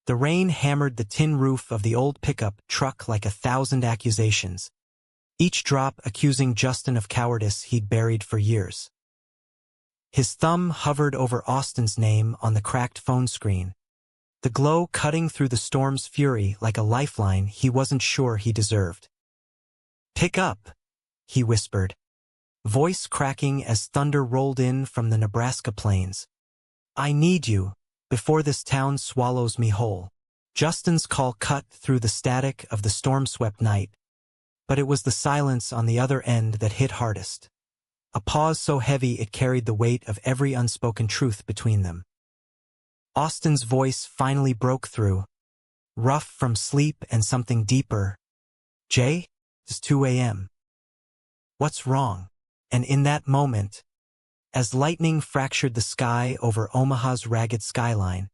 The rain hammered the tin roof of the old pickup truck like 1,000 accusations, each drop accusing Justin of cowardice he'd buried for years. His thumb hovered over Austin's name on the cracked phone screen, the glow cutting through the storm's fury like a lifeline he wasn't sure he deserved. "Pick up," he whispered, voice cracking as thunder rolled in from the Nebraska plains. "I need you, before this town swallows me whole." Justin's call cut through the static of the storm-swept night, but it was the silence on the other end that hit hardest. A pause so heavy it carried the weight of every unspoken truth between them. Austin's voice finally broke through, rough from sleep and something deeper. "Jay, it's 2 a.m. What's wrong?" And in that moment, as lightning fractured the sky over Omaha's ragged skyline,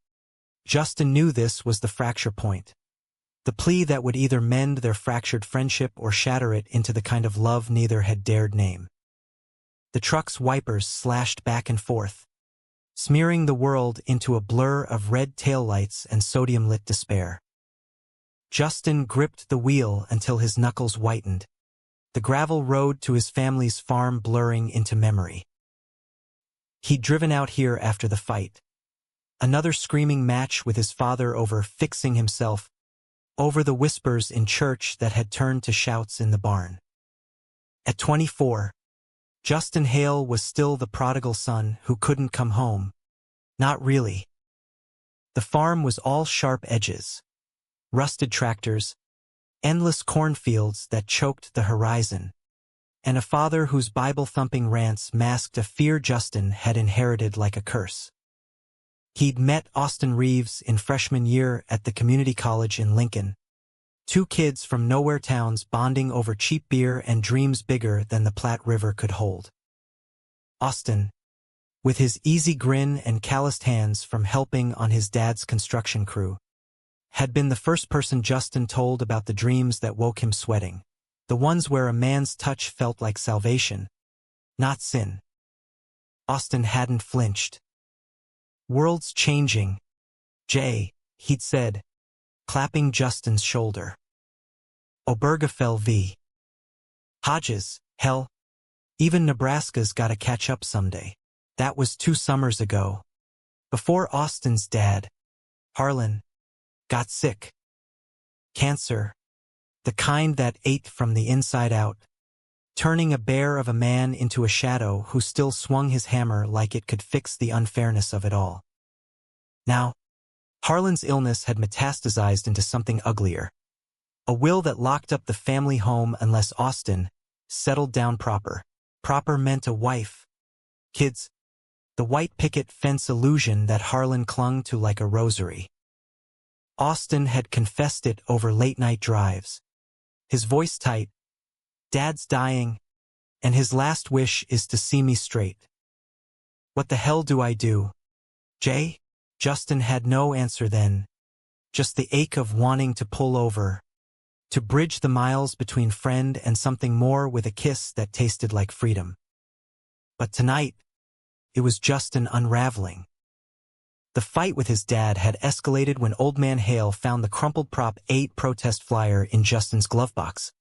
Justin knew this was the fracture point. The plea that would either mend their fractured friendship or shatter it into the kind of love neither had dared name. The truck's wipers slashed back and forth, smearing the world into a blur of red taillights and sodium-lit despair. Justin gripped the wheel until his knuckles whitened, the gravel road to his family's farm blurring into memory. He'd driven out here after the fight. Another screaming match with his father over fixing himself, over the whispers in church that had turned to shouts in the barn. At 24, Justin Hale was still the prodigal son who couldn't come home. Not really. The farm was all sharp edges, rusted tractors, endless cornfields that choked the horizon, and a father whose Bible-thumping rants masked a fear Justin had inherited like a curse. He'd met Austin Reeves in freshman year at the community college in Lincoln, two kids from nowhere towns bonding over cheap beer and dreams bigger than the Platte River could hold. Austin, with his easy grin and calloused hands from helping on his dad's construction crew, had been the first person Justin told about the dreams that woke him sweating, the ones where a man's touch felt like salvation, not sin. Austin hadn't flinched. "World's changing, Jay," he'd said, clapping Justin's shoulder. "Obergefell v. Hodges, hell, even Nebraska's gotta catch up someday." That was 2 summers ago, before Austin's dad, Harlan, got sick. Cancer, the kind that ate from the inside out, turning a bear of a man into a shadow who still swung his hammer like it could fix the unfairness of it all. Now, Harlan's illness had metastasized into something uglier. A will that locked up the family home unless Austin settled down proper. Proper meant a wife, kids, the white picket fence illusion that Harlan clung to like a rosary. Austin had confessed it over late-night drives, his voice tight. "Dad's dying, and his last wish is to see me straight. What the hell do I do, Jay?" Justin had no answer then, just the ache of wanting to pull over, to bridge the miles between friend and something more with a kiss that tasted like freedom. But tonight, it was Justin unraveling. The fight with his dad had escalated when Old Man Hale found the crumpled Prop 8 protest flyer in Justin's glove box,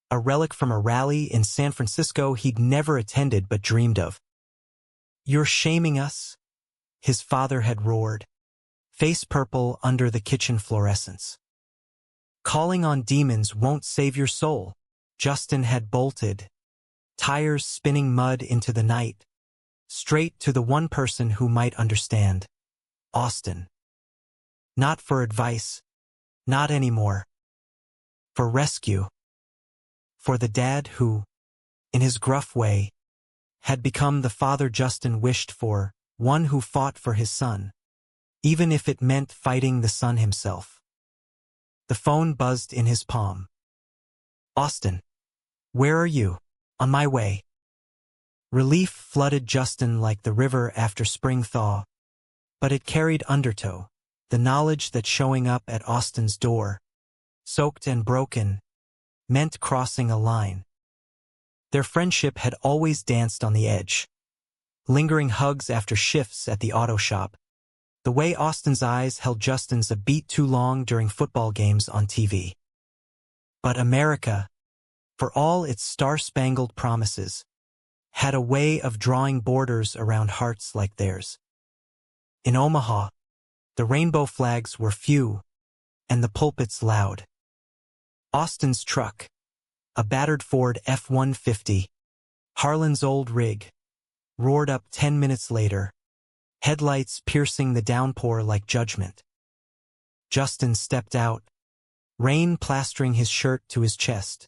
a relic from a rally in San Francisco he'd never attended but dreamed of. "You're shaming us?" his father had roared, face purple under the kitchen fluorescence. "Calling on demons won't save your soul." Justin had bolted, tires spinning mud into the night, straight to the one person who might understand. Austin. Not for advice, not anymore. For rescue. For the dad who, in his gruff way, had become the father Justin wished for, one who fought for his son, even if it meant fighting the son himself. The phone buzzed in his palm. "Austin, where are you?" "On my way." Relief flooded Justin like the river after spring thaw, but it carried undertow, the knowledge that showing up at Austin's door, soaked and broken, meant crossing a line. Their friendship had always danced on the edge. Lingering hugs after shifts at the auto shop, The way Austin's eyes held Justin's a beat too long during football games on TV. But America, for all its star-spangled promises, had a way of drawing borders around hearts like theirs. In Omaha, the rainbow flags were few, and the pulpits loud. Austin's truck, a battered Ford F-150, Harlan's old rig, roared up 10 minutes later, headlights piercing the downpour like judgment. Justin stepped out, rain plastering his shirt to his chest,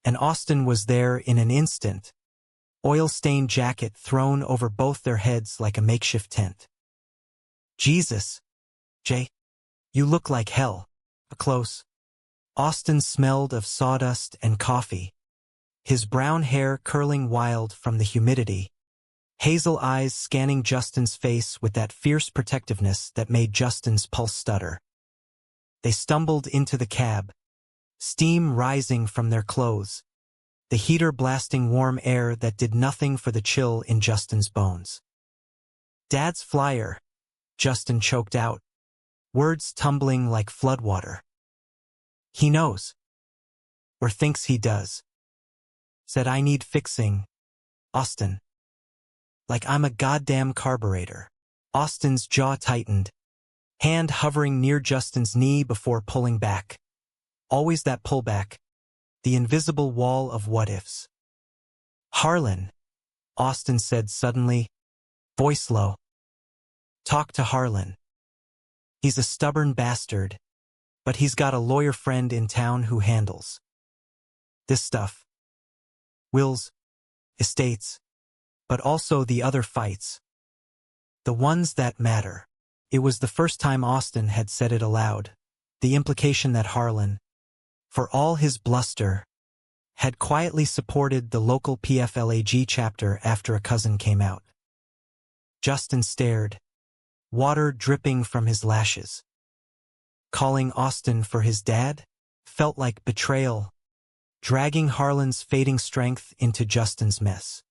and Austin was there in an instant, oil-stained jacket thrown over both their heads like a makeshift tent. Jesus, Jay, you look like hell. Up close, Austin smelled of sawdust and coffee, his brown hair curling wild from the humidity, hazel eyes scanning Justin's face with that fierce protectiveness that made Justin's pulse stutter. They stumbled into the cab, steam rising from their clothes, the heater blasting warm air that did nothing for the chill in Justin's bones. "Dad's flyer," Justin choked out, words tumbling like floodwater. "He knows. Or thinks he does. Said I need fixing, Austin. Like I'm a goddamn carburetor." Austin's jaw tightened, hand hovering near Justin's knee before pulling back. Always that pullback, the invisible wall of what-ifs. "Harlan," Austin said suddenly, voice low. "Talk to Harlan. He's a stubborn bastard, but he's got a lawyer friend in town who handles this stuff. Wills, estates, but also the other fights. The ones that matter." It was the first time Austin had said it aloud, the implication that Harlan, for all his bluster, had quietly supported the local PFLAG chapter after a cousin came out. Justin stared, water dripping from his lashes. Calling Austin for his dad felt like betrayal, dragging Harlan's fading strength into Justin's mess.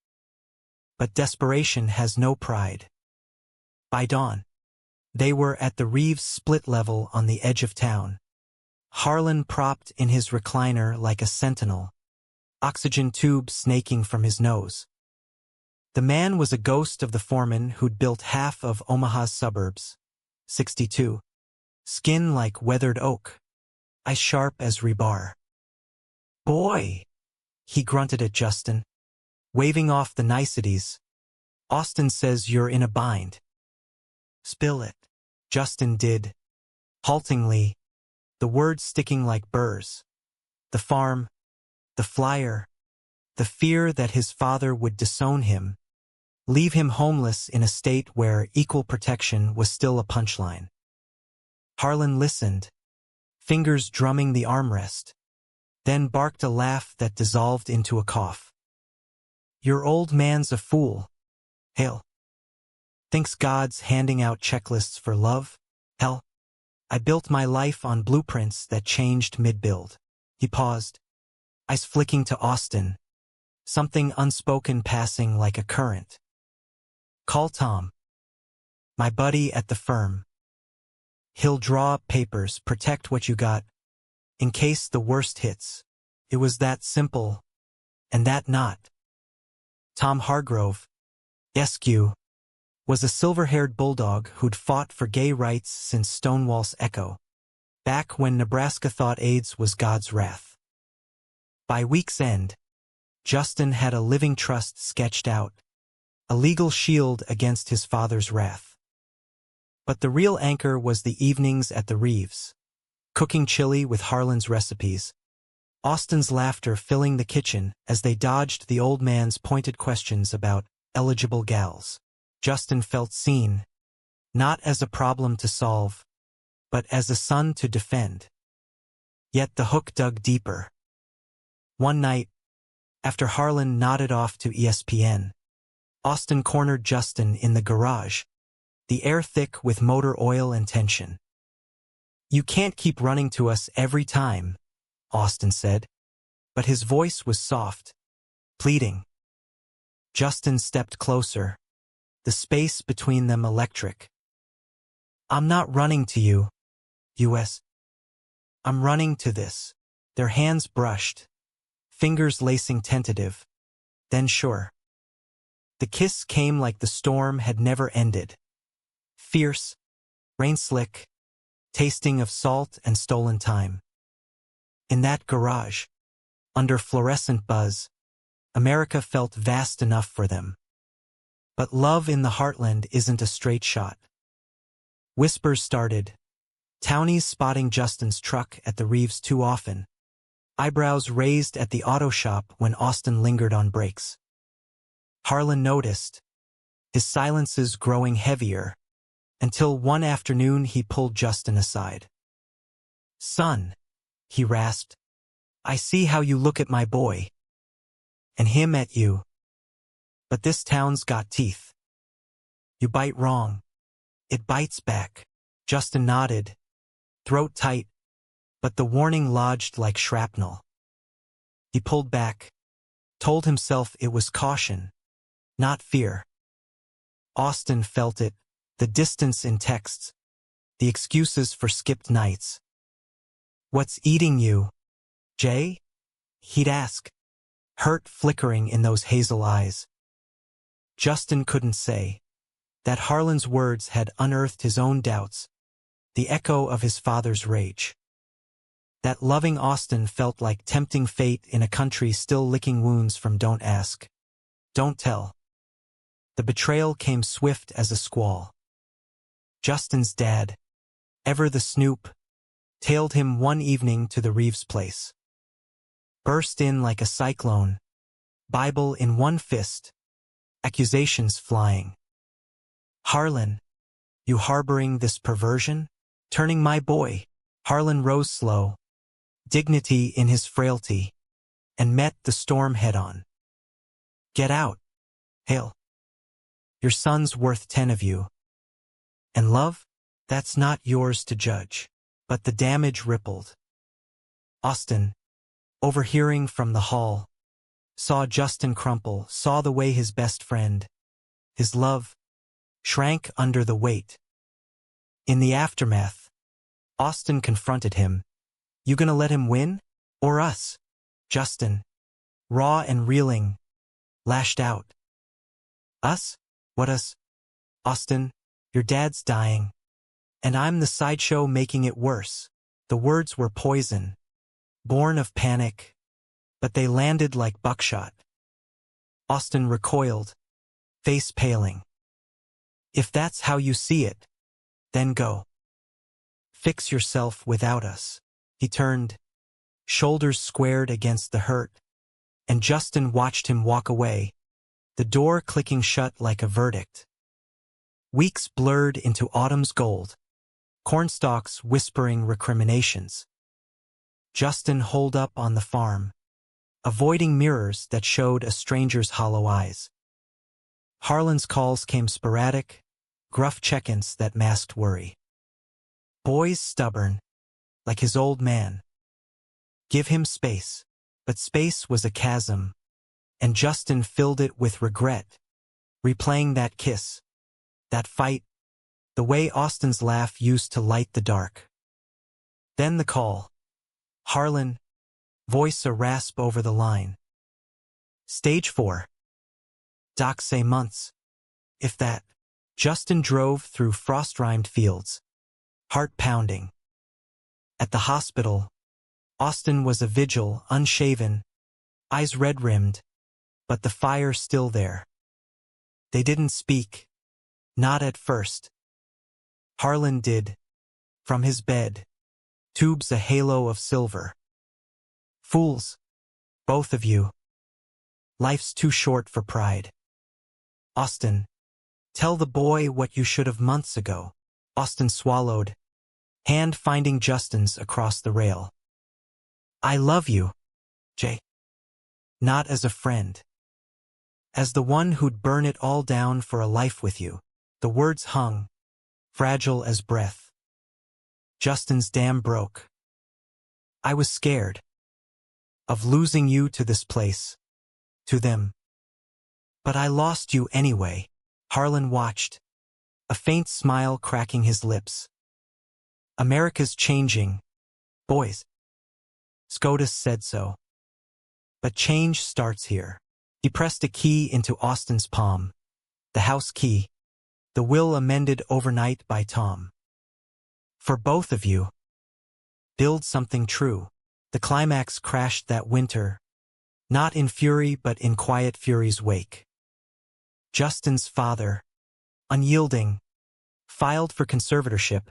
But desperation has no pride. By dawn, they were at the Reeves split level on the edge of town. Harlan propped in his recliner like a sentinel, oxygen tube snaking from his nose. The man was a ghost of the foreman who'd built half of Omaha's suburbs, 62. Skin like weathered oak, eyes sharp as rebar. "Boy," he grunted at Justin, waving off the niceties. "Austin says you're in a bind. Spill it." Justin did, haltingly, the words sticking like burrs. The farm, the flyer, the fear that his father would disown him, leave him homeless in a state where equal protection was still a punchline. Harlan listened, fingers drumming the armrest, then barked a laugh that dissolved into a cough. "Your old man's a fool. Hell. Thinks God's handing out checklists for love? Hell. I built my life on blueprints that changed mid-build." He paused, eyes flicking to Austin, something unspoken passing like a current. "Call Tom. My buddy at the firm. He'll draw up papers, protect what you got, in case the worst hits." It was that simple, and that not. Tom Hargrove, Esq, was a silver-haired bulldog who'd fought for gay rights since Stonewall's Echo, back when Nebraska thought AIDS was God's wrath. By week's end, Justin had a living trust sketched out, a legal shield against his father's wrath. But the real anchor was the evenings at the Reeves, cooking chili with Harlan's recipes, Austin's laughter filling the kitchen as they dodged the old man's pointed questions about eligible gals. Justin felt seen, not as a problem to solve, but as a son to defend. Yet the hook dug deeper. One night, after Harlan nodded off to ESPN, Austin cornered Justin in the garage, the air thick with motor oil and tension. "You can't keep running to us every time," Austin said, but his voice was soft, pleading. Justin stepped closer, the space between them electric. I'm not running to you, U.S. I'm running to this. Their hands brushed, fingers lacing tentative, then sure. The kiss came like the storm had never ended. Fierce, rain-slick, tasting of salt and stolen time. In that garage, under fluorescent buzz, America felt vast enough for them. But love in the heartland isn't a straight shot. Whispers started, townies spotting Justin's truck at the Reeves too often, eyebrows raised at the auto shop when Austin lingered on brakes. Harlan noticed, his silences growing heavier, until one afternoon he pulled Justin aside. "Son," he rasped, "I see how you look at my boy. And him at you. But this town's got teeth. You bite wrong. It bites back." Justin nodded, throat tight, but the warning lodged like shrapnel. He pulled back, told himself it was caution, not fear. Austin felt it, the distance in texts, the excuses for skipped nights. "What's eating you, Jay?" he'd ask, hurt flickering in those hazel eyes. Justin couldn't say. That Harlan's words had unearthed his own doubts, the echo of his father's rage. That loving Austin felt like tempting fate in a country still licking wounds from don't ask, don't tell. The betrayal came swift as a squall. Justin's dad, ever the snoop, tailed him one evening to the Reeves place. Burst in like a cyclone, Bible in one fist, accusations flying. "Harlan, you harboring this perversion? Turning my boy?" Harlan rose slow, dignity in his frailty, and met the storm head-on. "Get out, Hale. Your son's worth 10 of you. And love? That's not yours to judge." But the damage rippled. Austin, overhearing from the hall, saw Justin crumple, saw the way his best friend, his love, shrank under the weight. In the aftermath, Austin confronted him. "You gonna let him win? Or us?" Justin, raw and reeling, lashed out. "Us? What us? Austin, your dad's dying. And I'm the sideshow making it worse." The words were poison, born of panic, but they landed like buckshot. Austin recoiled, face paling. "If that's how you see it, then go. Fix yourself without us." He turned, shoulders squared against the hurt, and Justin watched him walk away, the door clicking shut like a verdict. Weeks blurred into autumn's gold, cornstalks whispering recriminations. Justin holed up on the farm, avoiding mirrors that showed a stranger's hollow eyes. Harlan's calls came sporadic, gruff check-ins that masked worry. Boy's stubborn, like his old man. Give him space. But space was a chasm, and Justin filled it with regret, replaying that kiss, that fight, the way Austin's laugh used to light the dark. Then the call. "Harlan," voice a rasp over the line. "Stage 4. Docs say months. If that." Justin drove through frost-rimed fields, heart pounding. At the hospital, Austin was a vigil, unshaven, eyes red-rimmed, but the fire still there. They didn't speak, not at first. Harlan did, from his bed, tubes a halo of silver. "Fools, both of you. Life's too short for pride. Austin, tell the boy what you should have months ago." Austin swallowed, hand finding Justin's across the rail. "I love you, Jay. Not as a friend. As the one who'd burn it all down for a life with you." The words hung, fragile as breath. Justin's dam broke. "I was scared. Of losing you to this place. To them. But I lost you anyway." Harlan watched, a faint smile cracking his lips. America's changing, boys. SCOTUS said so. But change starts here. He pressed a key into Austin's palm. The house key. The will amended overnight by Tom. For both of you. Build something true. The climax crashed that winter. Not in fury but in quiet fury's wake. Justin's father, unyielding, filed for conservatorship,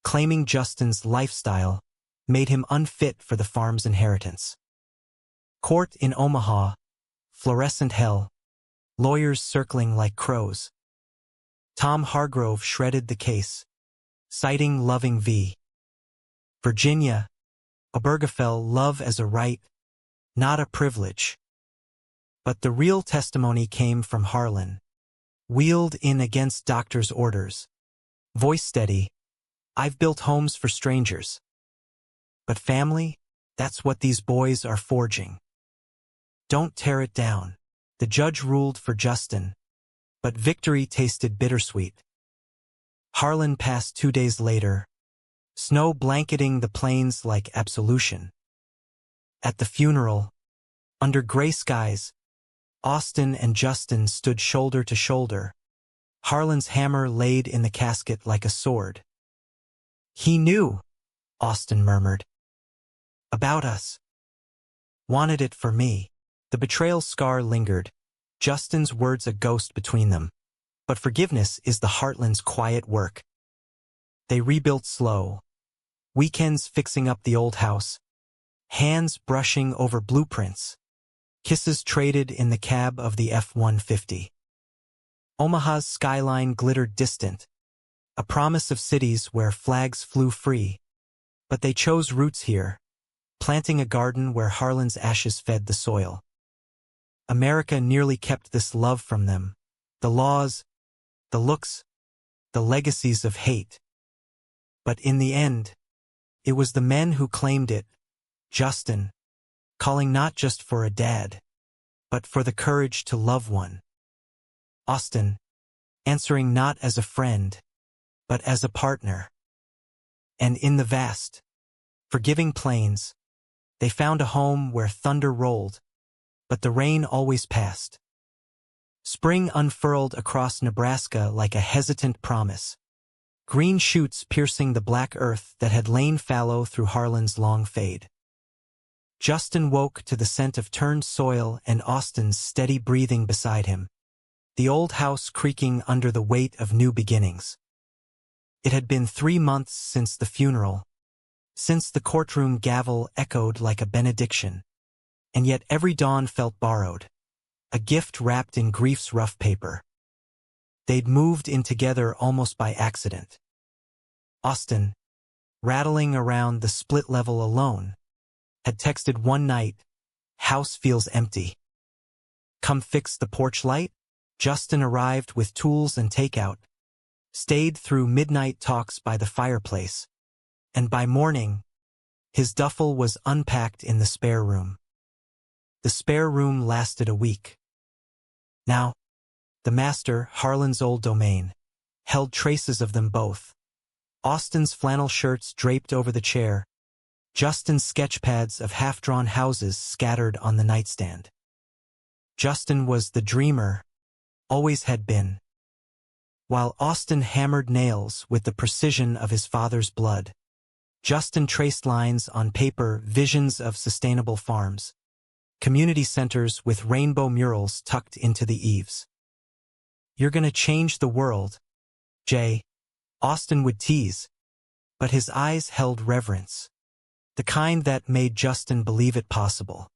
claiming Justin's lifestyle made him unfit for the farm's inheritance. Court in Omaha, fluorescent hell, lawyers circling like crows. Tom Hargrove shredded the case, citing Loving v. Virginia, Obergefell love as a right, not a privilege. But the real testimony came from Harlan, wheeled in against doctor's orders. Voice steady, I've built homes for strangers. But family, that's what these boys are forging. Don't tear it down. The judge ruled for Justin, but victory tasted bittersweet. Harlan passed 2 days later, snow blanketing the plains like absolution. At the funeral, under gray skies, Austin and Justin stood shoulder to shoulder, Harlan's hammer laid in the casket like a sword. He knew, Austin murmured. About us. Wanted it for me. The betrayal scar lingered, Justin's words a ghost between them. But forgiveness is the Heartland's quiet work. They rebuilt slow, weekends fixing up the old house, hands brushing over blueprints, kisses traded in the cab of the F-150. Omaha's skyline glittered distant, a promise of cities where flags flew free. But they chose roots here, planting a garden where Harlan's ashes fed the soil. America nearly kept this love from them, the laws, the looks, the legacies of hate. But in the end, it was the men who claimed it, Justin, calling not just for a dad, but for the courage to love one. Austin, answering not as a friend, but as a partner. And in the vast, forgiving plains, they found a home where thunder rolled, but the rain always passed. Spring unfurled across Nebraska like a hesitant promise, green shoots piercing the black earth that had lain fallow through Harlan's long fade. Justin woke to the scent of turned soil and Austin's steady breathing beside him, the old house creaking under the weight of new beginnings. It had been 3 months since the funeral, since the courtroom gavel echoed like a benediction, and yet every dawn felt borrowed, a gift wrapped in grief's rough paper. They'd moved in together almost by accident. Austin, rattling around the split level alone, had texted one night, "House feels empty. Come fix the porch light?" Justin arrived with tools and takeout, stayed through midnight talks by the fireplace, and by morning, his duffel was unpacked in the spare room. The spare room lasted a week. Now, the master, Harlan's old domain, held traces of them both. Austin's flannel shirts draped over the chair, Justin's sketch pads of half-drawn houses scattered on the nightstand. Justin was the dreamer, always had been. While Austin hammered nails with the precision of his father's blood, Justin traced lines on paper, visions of sustainable farms, community centers with rainbow murals tucked into the eaves. "You're gonna change the world, Jay," Austin would tease, but his eyes held reverence, the kind that made Justin believe it possible.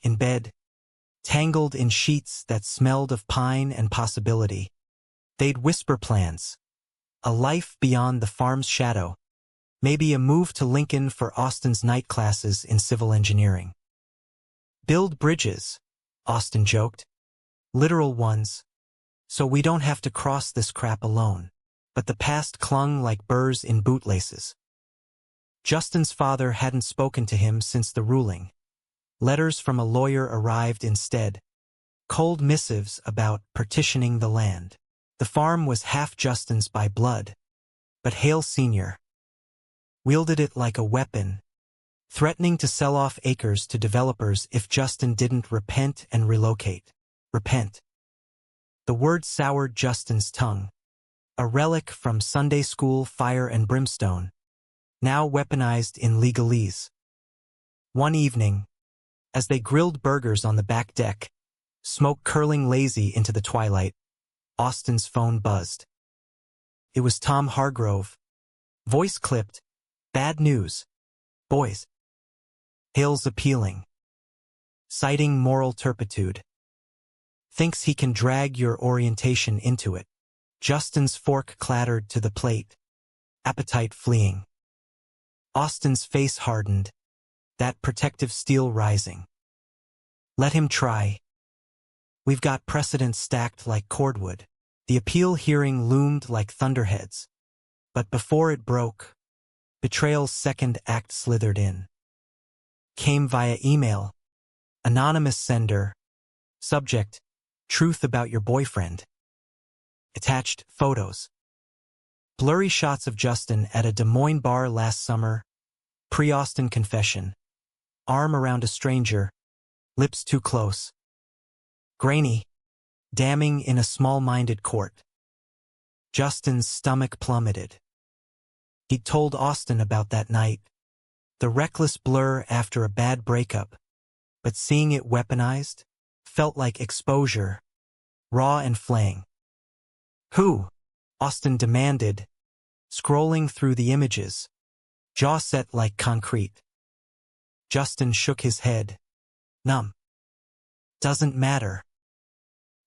In bed, tangled in sheets that smelled of pine and possibility, they'd whisper plans, a life beyond the farm's shadow, maybe a move to Lincoln for Austin's night classes in civil engineering. "Build bridges," Austin joked, "literal ones, so we don't have to cross this crap alone." But the past clung like burrs in bootlaces. Justin's father hadn't spoken to him since the ruling. Letters from a lawyer arrived instead, cold missives about partitioning the land. The farm was half Justin's by blood, but Hale Sr. wielded it like a weapon, threatening to sell off acres to developers if Justin didn't repent and relocate. Repent. The word soured Justin's tongue, a relic from Sunday school fire and brimstone, now weaponized in legalese. One evening, as they grilled burgers on the back deck, smoke curling lazy into the twilight, Austin's phone buzzed. It was Tom Hargrove. Voice clipped. Bad news. Boys. Hale's appealing. Citing moral turpitude. Thinks he can drag your orientation into it. Justin's fork clattered to the plate, appetite fleeing. Austin's face hardened, that protective steel rising. Let him try. We've got precedent stacked like cordwood. The appeal hearing loomed like thunderheads. But before it broke, betrayal's second act slithered in. Came via email. Anonymous sender. Subject, truth about your boyfriend. Attached, photos. Blurry shots of Justin at a Des Moines bar last summer. Pre-Austin confession. Arm around a stranger. Lips too close. Grainy. Damning in a small-minded court. Justin's stomach plummeted. He'd told Austin about that night. The reckless blur after a bad breakup. But seeing it weaponized felt like exposure. Raw and flaying. Who? Austin demanded, scrolling through the images, jaw set like concrete. Justin shook his head. Numb. Doesn't matter.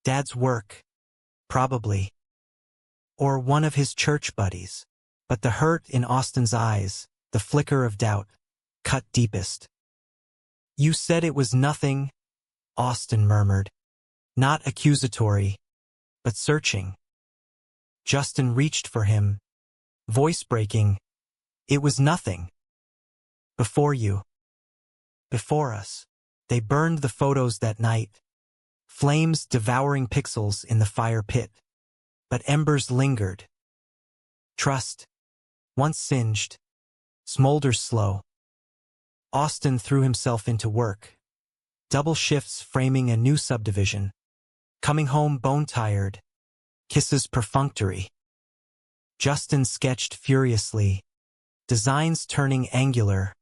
Dad's work. Probably. Or one of his church buddies. But the hurt in Austin's eyes, the flicker of doubt, cut deepest. You said it was nothing, Austin murmured. Not accusatory, but searching. Justin reached for him, voice breaking. It was nothing. Before you. Before us. They burned the photos that night. Flames devouring pixels in the fire pit. But embers lingered. Trust. Once singed. Smolders slow. Austin threw himself into work. Double shifts framing a new subdivision. Coming home bone-tired. Kisses perfunctory. Justin sketched furiously. Designs turning angular.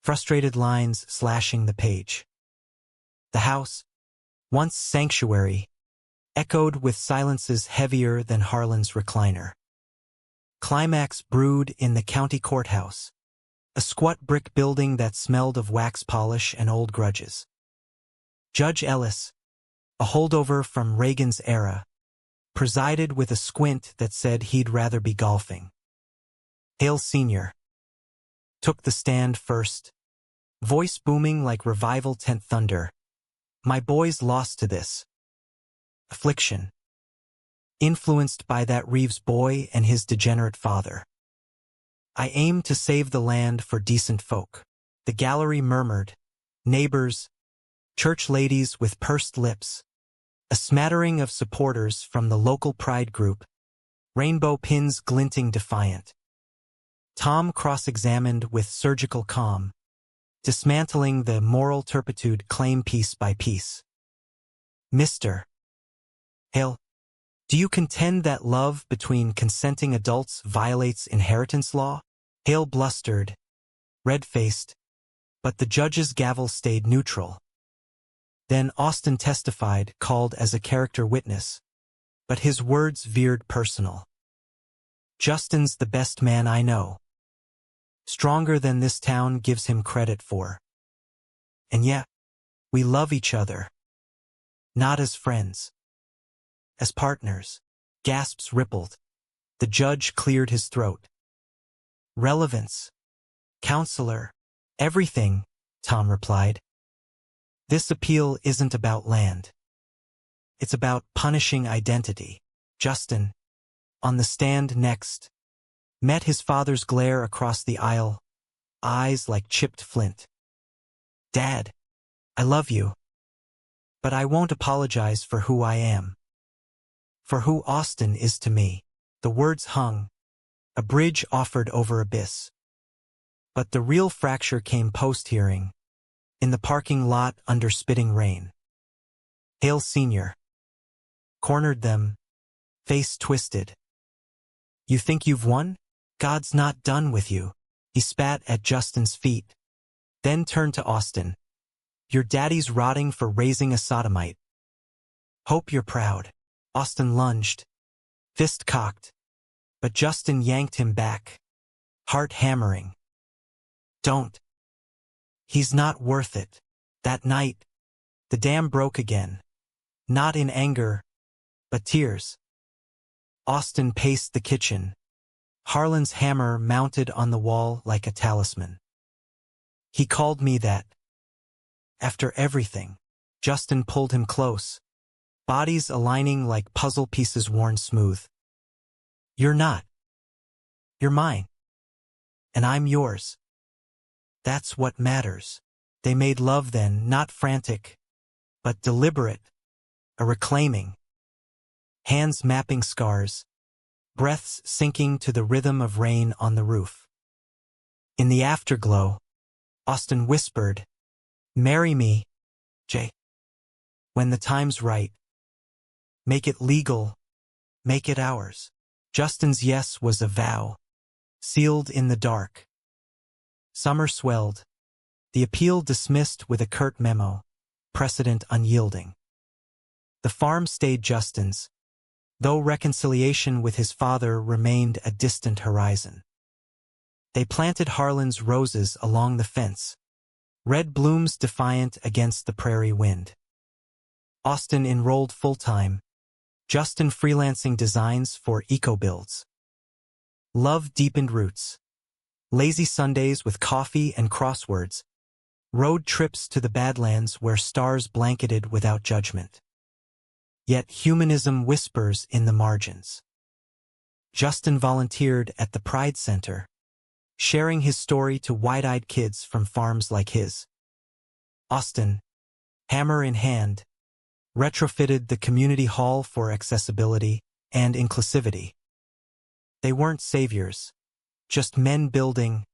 Frustrated lines slashing the page. The house, once sanctuary, echoed with silences heavier than Harlan's recliner. Climax brewed in the county courthouse, a squat brick building that smelled of wax polish and old grudges. Judge Ellis, a holdover from Reagan's era, presided with a squint that said he'd rather be golfing. Hale Sr. took the stand first, voice booming like revival tent thunder. My boys lost to this. Affliction. Influenced by that Reeves boy and his degenerate father. I aim to save the land for decent folk. The gallery murmured. Neighbors, church ladies with pursed lips. A smattering of supporters from the local pride group. Rainbow pins glinting defiant. Tom cross-examined with surgical calm, dismantling the moral turpitude claim piece by piece. Mr. Hale, do you contend that love between consenting adults violates inheritance law? Hale blustered, red-faced, but the judge's gavel stayed neutral. Then Austin testified, called as a character witness, but his words veered personal. Justin's the best man I know. Stronger than this town gives him credit for. And yet, we love each other. Not as friends. As partners. Gasps rippled. The judge cleared his throat. Relevance. Counselor. Everything, Tom replied. This appeal isn't about land. It's about punishing identity. Justin, on the stand next, met his father's glare across the aisle, eyes like chipped flint. Dad, I love you. But I won't apologize for who I am. For who Austin is to me. The words hung, a bridge offered over abyss. But the real fracture came post-hearing, in the parking lot under spitting rain. Hale Sr. cornered them, face twisted. You think you've won? God's not done with you. He spat at Justin's feet, then turned to Austin. Your daddy's rotting for raising a sodomite. Hope you're proud. Austin lunged, fist cocked, but Justin yanked him back, heart hammering. Don't. He's not worth it. That night, the dam broke again. Not in anger, but tears. Austin paced the kitchen, Harlan's hammer mounted on the wall like a talisman. He called me that. After everything, Justin pulled him close, bodies aligning like puzzle pieces worn smooth. You're not. You're mine. And I'm yours. That's what matters. They made love then, not frantic, but deliberate, a reclaiming. Hands mapping scars, breaths sinking to the rhythm of rain on the roof. In the afterglow, Austin whispered, "Marry me, Jay. When the time's right. Make it legal, make it ours." Justin's yes was a vow, sealed in the dark. Summer swelled, the appeal dismissed with a curt memo, precedent unyielding. The farm stayed Justin's, though reconciliation with his father remained a distant horizon. They planted Harlan's roses along the fence, red blooms defiant against the prairie wind. Austin enrolled full-time, Justin freelancing designs for eco-builds. Love deepened roots. Lazy Sundays with coffee and crosswords. Road trips to the Badlands where stars blanketed without judgment. Yet humanism whispers in the margins. Justin volunteered at the Pride Center, sharing his story to wide-eyed kids from farms like his. Austin, hammer in hand, retrofitted the community hall for accessibility and inclusivity. They weren't saviors, just men building,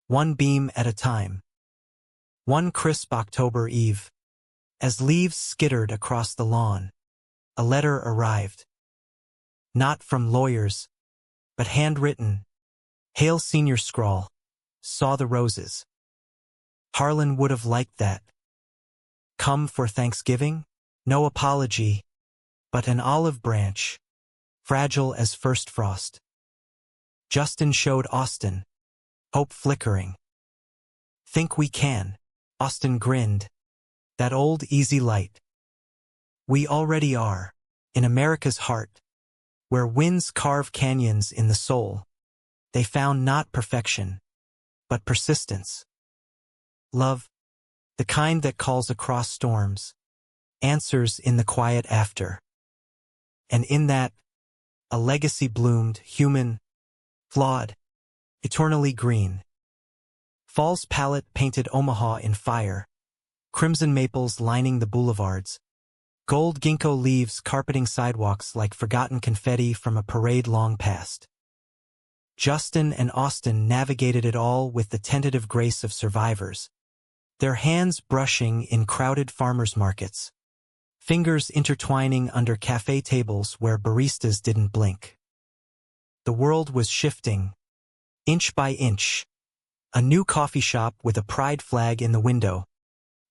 one beam at a time. One crisp October eve, as leaves skittered across the lawn, a letter arrived. Not from lawyers, but handwritten. Hale Sr. scrawl, saw the roses. Harlan would have liked that. Come for Thanksgiving? No apology, but an olive branch, fragile as first frost. Justin showed Austin, hope flickering. Think we can? Austin grinned. That old easy light. We already are, in America's heart, where winds carve canyons in the soul. They found not perfection, but persistence. Love, the kind that calls across storms, answers in the quiet after. And in that, a legacy bloomed, human, flawed, eternally green. Fall's palette painted Omaha in fire, crimson maples lining the boulevards, gold ginkgo leaves carpeting sidewalks like forgotten confetti from a parade long past. Justin and Austin navigated it all with the tentative grace of survivors, their hands brushing in crowded farmers' markets, fingers intertwining under cafe tables where baristas didn't blink. The world was shifting, inch by inch. A new coffee shop with a pride flag in the window.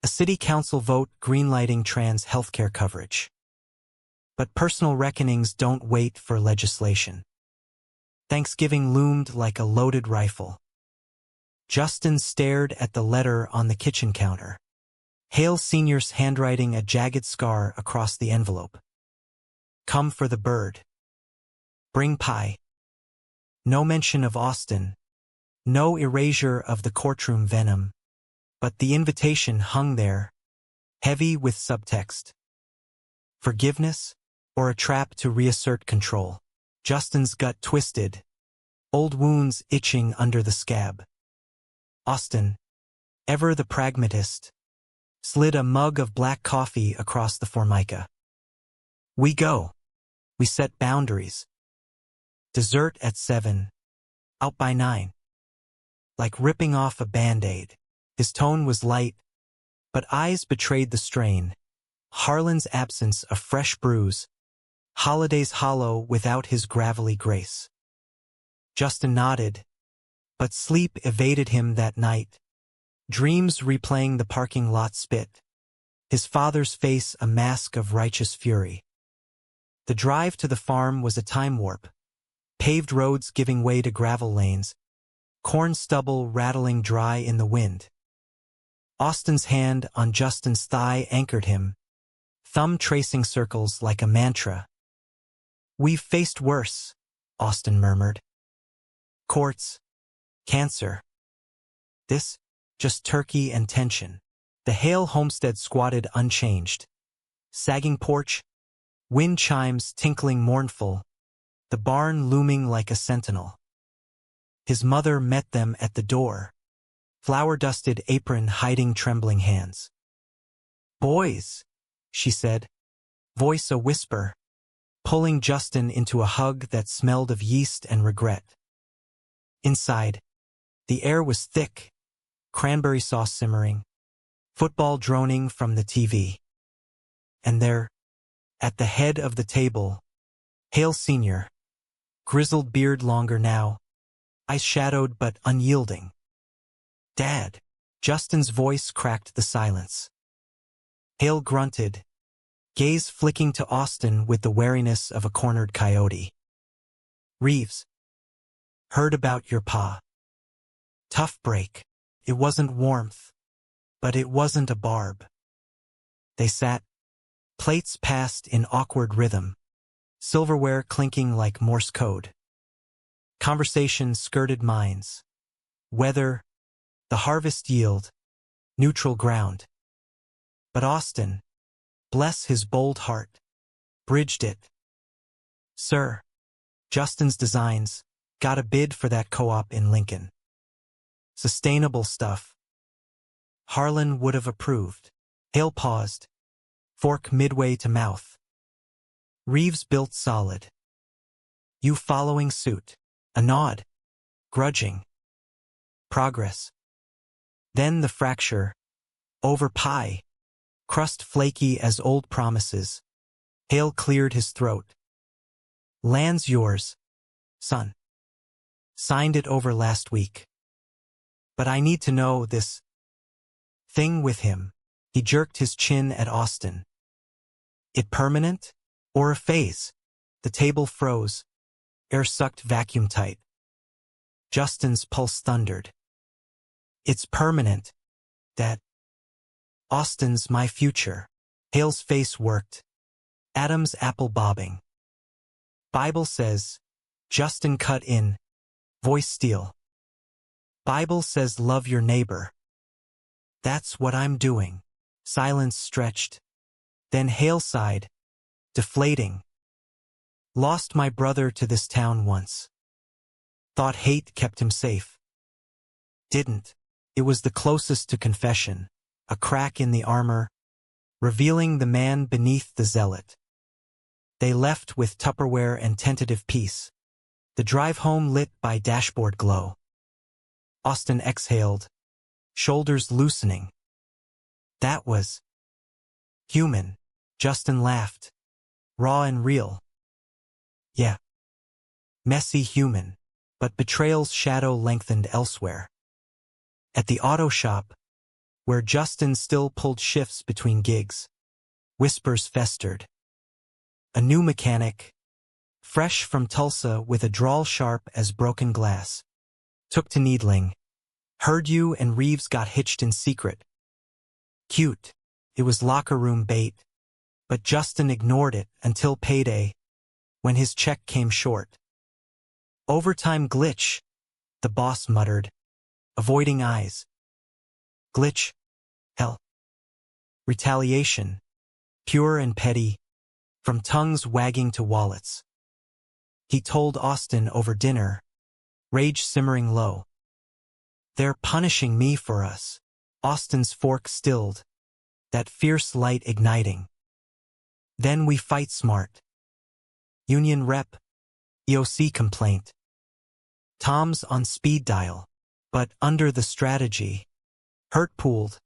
A city council vote greenlighting trans healthcare coverage. But personal reckonings don't wait for legislation. Thanksgiving loomed like a loaded rifle. Justin stared at the letter on the kitchen counter. Hale Sr.'s handwriting a jagged scar across the envelope. Come for the bird. Bring pie. No mention of Austin. No erasure of the courtroom venom. But the invitation hung there, heavy with subtext. Forgiveness, or a trap to reassert control? Justin's gut twisted, old wounds itching under the scab. Austin, ever the pragmatist, slid a mug of black coffee across the formica. We go. We set boundaries. Dessert at 7. Out by 9. Like ripping off a Band-Aid. His tone was light, but eyes betrayed the strain. Harlan's absence a fresh bruise. Holidays hollow without his gravelly grace. Justin nodded, but sleep evaded him that night. Dreams replaying the parking lot spit. His father's face a mask of righteous fury. The drive to the farm was a time warp. Paved roads giving way to gravel lanes. Corn stubble rattling dry in the wind. Austin's hand on Justin's thigh anchored him, thumb tracing circles like a mantra. "We've faced worse," Austin murmured. "Courts, cancer. This, just turkey and tension." The Hale homestead squatted unchanged. Sagging porch, wind chimes tinkling mournful, the barn looming like a sentinel. His mother met them at the door, flour-dusted apron hiding trembling hands. "Boys," she said, voice a whisper, pulling Justin into a hug that smelled of yeast and regret. Inside, the air was thick, cranberry sauce simmering, football droning from the TV. And there, at the head of the table, Hale Sr., grizzled beard longer now, eyes shadowed but unyielding. "Dad." Justin's voice cracked the silence. Hale grunted, gaze flicking to Austin with the wariness of a cornered coyote. "Reeves. Heard about your pa. Tough break. It wasn't warmth, but it wasn't a barb." They sat, plates passed in awkward rhythm, silverware clinking like Morse code. Conversation skirted minds. Weather, the harvest yield, neutral ground. But Austin, bless his bold heart, bridged it. "Sir, Justin's Designs got a bid for that co-op in Lincoln. Sustainable stuff. Harlan would have approved." Hale paused, fork midway to mouth. "Reeves built solid. You following suit?" A nod. Grudging. Progress. Then the fracture. Over pie. Crust flaky as old promises. Hale cleared his throat. "Land's yours, son. Signed it over last week. But I need to know this thing with him." He jerked his chin at Austin. "It permanent? Or a phase?" The table froze. Air sucked vacuum tight. Justin's pulse thundered. "It's permanent, Dad. Austin's my future." Hale's face worked. Adam's apple bobbing. "Bible says," Justin cut in, voice steel. "Bible says love your neighbor." "That's what I'm doing." Silence stretched. Then Hale sighed, deflating. "Lost my brother to this town once. Thought hate kept him safe. Didn't. It was the closest to confession, a crack in the armor, revealing the man beneath the zealot." They left with Tupperware and tentative peace, the drive home lit by dashboard glow. Austin exhaled, shoulders loosening. "That was human." Justin laughed, raw and real. "Yeah. Messy human." But betrayal's shadow lengthened elsewhere. At the auto shop, where Justin still pulled shifts between gigs, whispers festered. A new mechanic, fresh from Tulsa with a drawl sharp as broken glass, took to needling. "Heard you and Reeves got hitched in secret." Cute. It was locker room bait. But Justin ignored it until payday, when his check came short. "Overtime glitch," the boss muttered, avoiding eyes. "Glitch? Hell. Retaliation. Pure and petty, from tongues wagging to wallets." He told Austin over dinner, rage simmering low. "They're punishing me for us." Austin's fork stilled, that fierce light igniting. "Then we fight smart. Union rep, EOC complaint. Tom's on speed dial, but under the strategy. Hurt pooled,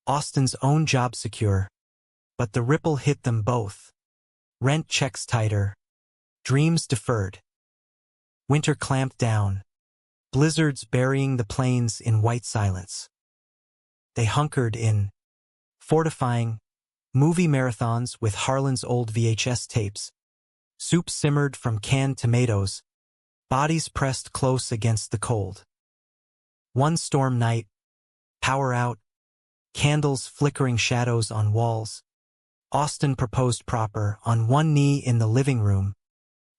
Austin's own job secure, but the ripple hit them both. Rent checks tighter, dreams deferred. Winter clamped down, blizzards burying the plains in white silence. They hunkered in, fortifying, movie marathons with Harlan's old VHS tapes. Soup simmered from canned tomatoes, bodies pressed close against the cold. One storm night, power out, candles flickering shadows on walls. Austin proposed proper, on one knee in the living room,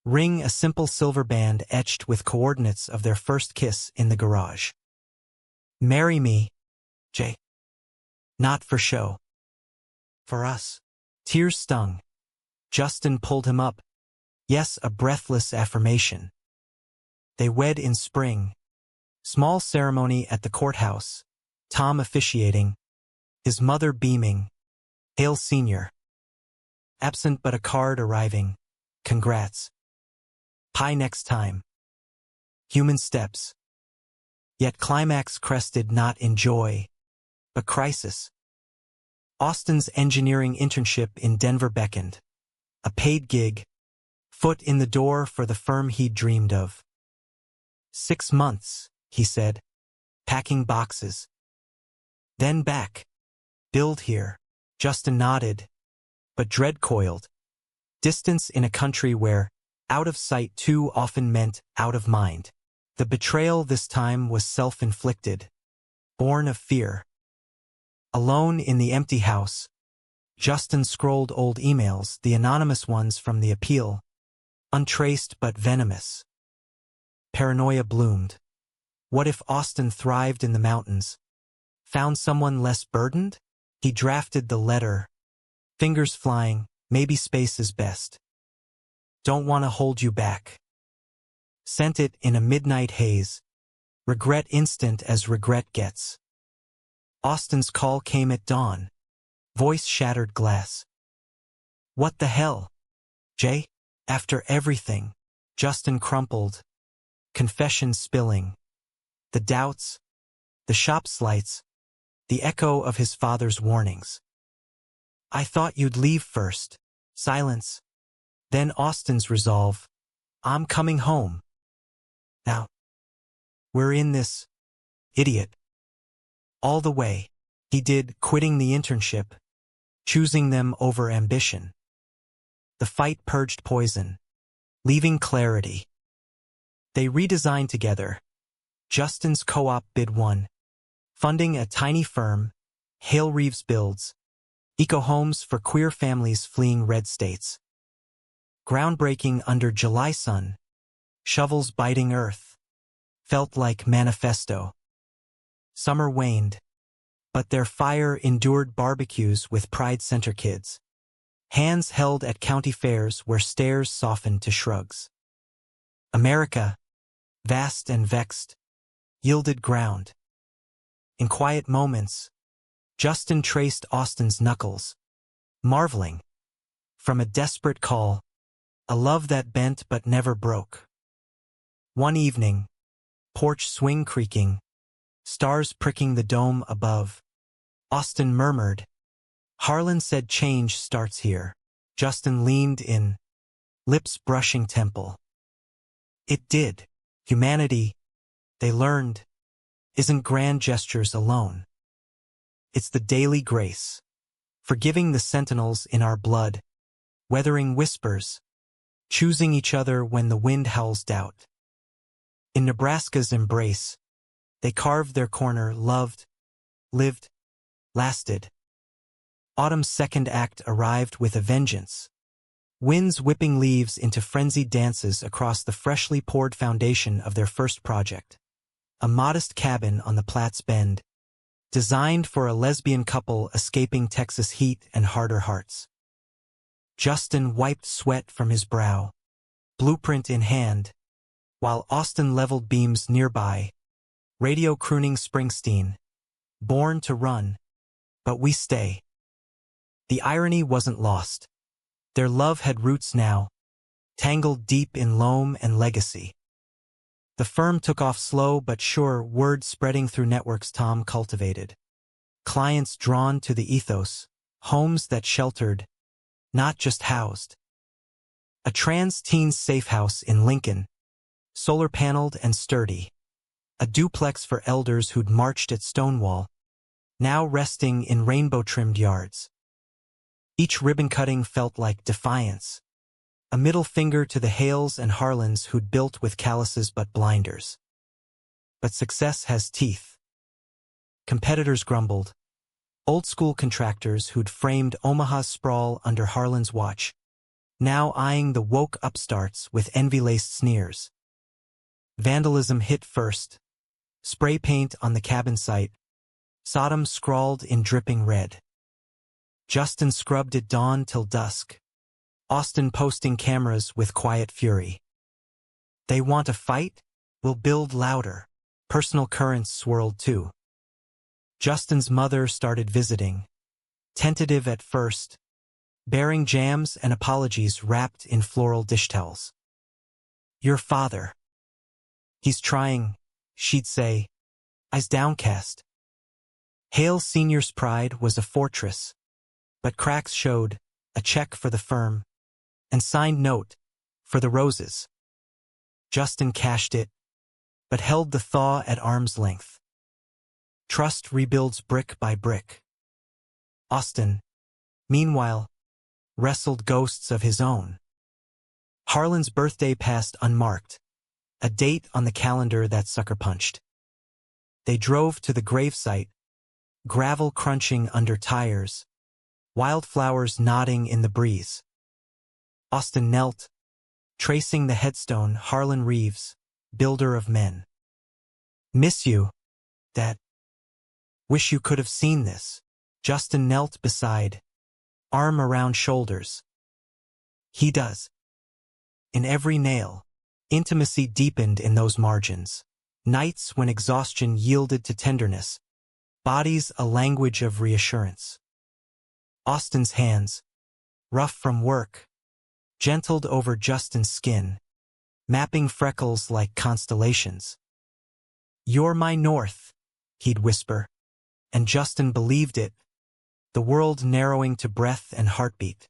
ring a simple silver band etched with coordinates of their first kiss in the garage. Marry me, Jay. Not for show. For us. Tears stung. Justin pulled him up. Yes, a breathless affirmation. They wed in spring. Small ceremony at the courthouse. Tom officiating. His mother beaming. Hail Senior. Absent but a card arriving. Congrats. Pie next time. Human steps. Yet climax crested not in joy, but crisis. Austin's engineering internship in Denver beckoned. A paid gig. Foot in the door for the firm he'd dreamed of. 6 months, he said, packing boxes. Then back. Build here. Justin nodded, but dread coiled. Distance in a country where out of sight too often meant out of mind. The betrayal this time was self-inflicted, born of fear. Alone in the empty house, Justin scrolled old emails, the anonymous ones from the appeal, untraced but venomous. Paranoia bloomed. What if Austin thrived in the mountains? Found someone less burdened? He drafted the letter. Fingers flying, maybe space is best. Don't want to hold you back. Sent it in a midnight haze. Regret instant as regret gets. Austin's call came at dawn. Voice shattered glass. What the hell? Jay? After everything. Justin crumpled. Confession spilling. The doubts. The shop slights. The echo of his father's warnings. I thought you'd leave first. Silence. Then Austin's resolve. I'm coming home. Now. We're in this. Idiot. All the way. He did, quitting the internship. Choosing them over ambition. The fight purged poison. Leaving clarity. They redesigned together. Justin's co-op bid won. Funding a tiny firm, Hale Reeves Builds. Eco-homes for queer families fleeing red states. Groundbreaking under July sun. Shovels biting earth. Felt like manifesto. Summer waned. But their fire endured barbecues with Pride Center kids. Hands held at county fairs where stares softened to shrugs. America, vast and vexed, yielded ground. In quiet moments, Justin traced Austin's knuckles, marveling. From a desperate call, a love that bent but never broke. One evening, porch swing creaking, stars pricking the dome above. Austin murmured. Harlan said change starts here. Justin leaned in, lips brushing temple. It did. Humanity, they learned, isn't grand gestures alone. It's the daily grace, forgiving the sentinels in our blood, weathering whispers, choosing each other when the wind howls doubt. In Nebraska's embrace, they carved their corner, loved, lived, lasted. Autumn's second act arrived with a vengeance. Winds whipping leaves into frenzied dances across the freshly poured foundation of their first project. A modest cabin on the Platts Bend, designed for a lesbian couple escaping Texas heat and harder hearts. Justin wiped sweat from his brow, blueprint in hand, while Austin leveled beams nearby, radio crooning Springsteen. Born to run, but we stay. The irony wasn't lost. Their love had roots now, tangled deep in loam and legacy. The firm took off slow but sure, word spreading through networks Tom cultivated. Clients drawn to the ethos, homes that sheltered, not just housed. A trans-teen safe house in Lincoln, solar-paneled and sturdy. A duplex for elders who'd marched at Stonewall, now resting in rainbow-trimmed yards. Each ribbon-cutting felt like defiance, a middle finger to the Hales and Harlans who'd built with calluses but blinders. But success has teeth. Competitors grumbled. Old-school contractors who'd framed Omaha's sprawl under Harlan's watch, now eyeing the woke upstarts with envy-laced sneers. Vandalism hit first. Spray paint on the cabin site, Sodom scrawled in dripping red. Justin scrubbed at dawn till dusk, Austin posting cameras with quiet fury. They want a fight? We'll build louder. Personal currents swirled too. Justin's mother started visiting, tentative at first, bearing jams and apologies wrapped in floral dish towels. Your father. He's trying, she'd say, eyes downcast. Hale Sr.'s pride was a fortress, but cracks showed, a check for the firm, and signed note, for the roses. Justin cashed it, but held the thaw at arm's length. Trust rebuilds brick by brick. Austin, meanwhile, wrestled ghosts of his own. Harlan's birthday passed unmarked, a date on the calendar that sucker punched. They drove to the gravesite, gravel crunching under tires, wildflowers nodding in the breeze. Austin knelt, tracing the headstone. Harlan Reeves, builder of men. Miss you, Dad. Wish you could have seen this. Justin knelt beside, arm around shoulders. He does. In every nail, intimacy deepened in those margins. Nights when exhaustion yielded to tenderness, bodies a language of reassurance. Austin's hands, rough from work, gentled over Justin's skin, mapping freckles like constellations. You're my north, he'd whisper, and Justin believed it, the world narrowing to breath and heartbeat.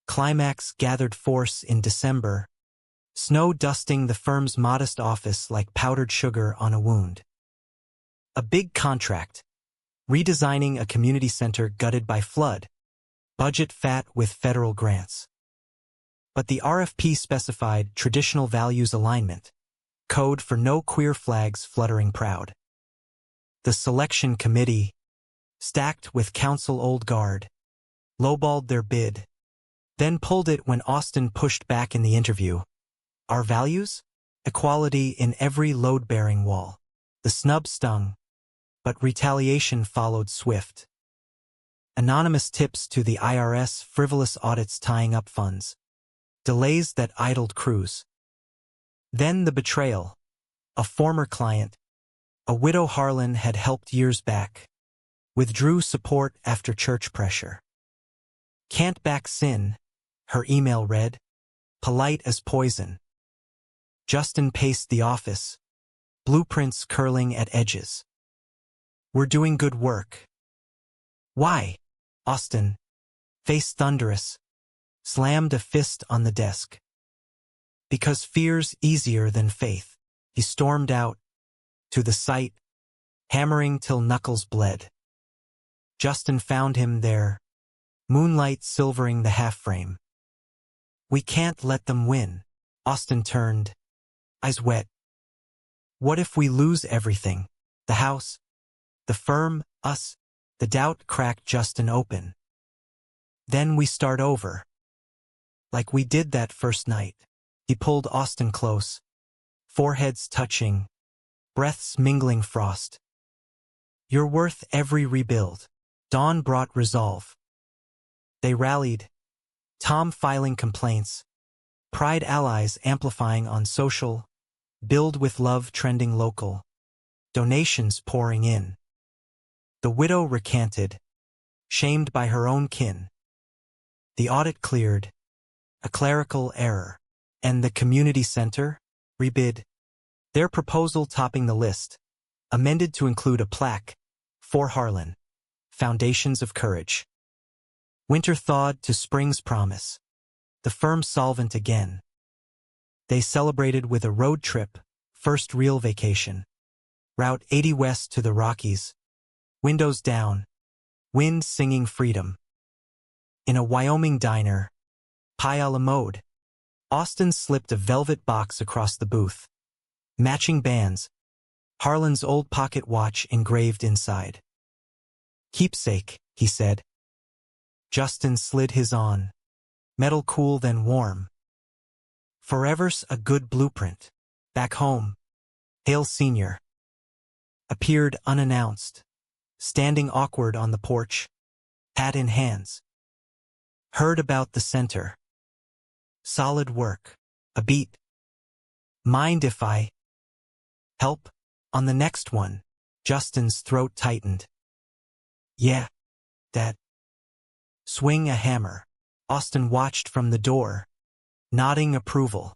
Climax gathered force in December, snow dusting the firm's modest office like powdered sugar on a wound. A big contract, redesigning a community center gutted by flood, budget fat with federal grants. But the RFP specified traditional values alignment, code for no queer flags fluttering proud. The selection committee, stacked with council old guard, lowballed their bid, then pulled it when Austin pushed back in the interview. Our values? Equality in every load-bearing wall. The snub stung, but retaliation followed swift. Anonymous tips to the IRS, frivolous audits tying up funds, delays that idled crews. Then the betrayal. A former client, a widow Harlan had helped years back, withdrew support after church pressure. Can't back sin, her email read, polite as poison. Justin paced the office, blueprints curling at edges. We're doing good work. Why? Austin, face thunderous, slammed a fist on the desk. Because fear's easier than faith. He stormed out, to the site, hammering till knuckles bled. Justin found him there, moonlight silvering the half-frame. We can't let them win. Austin turned, eyes wet. What if we lose everything? The house, the firm, us? The doubt cracked Justin open. Then we start over. Like we did that first night. He pulled Austin close, foreheads touching, breaths mingling frost. You're worth every rebuild. Dawn brought resolve. They rallied, Tom filing complaints, Pride allies amplifying on social, Build with Love trending local, donations pouring in. The widow recanted, shamed by her own kin. The audit cleared, a clerical error. And the community center? Rebid. Their proposal topping the list, amended to include a plaque, for Harlan, Foundations of Courage. Winter thawed to spring's promise. The firm solvent again. They celebrated with a road trip, first real vacation. Route 80 west to the Rockies. Windows down. Wind singing freedom. In a Wyoming diner, pie a la mode, Austin slipped a velvet box across the booth. Matching bands. Harlan's old pocket watch engraved inside. Keepsake, he said. Justin slid his on. Metal cool then warm. Forever's a good blueprint. Back home. Hale Sr. appeared unannounced, standing awkward on the porch, hat in hands. Heard about the center. Solid work. A beat. Mind if I help on the next one? Justin's throat tightened. Yeah, Dad. Swing a hammer. Austin watched from the door, nodding approval.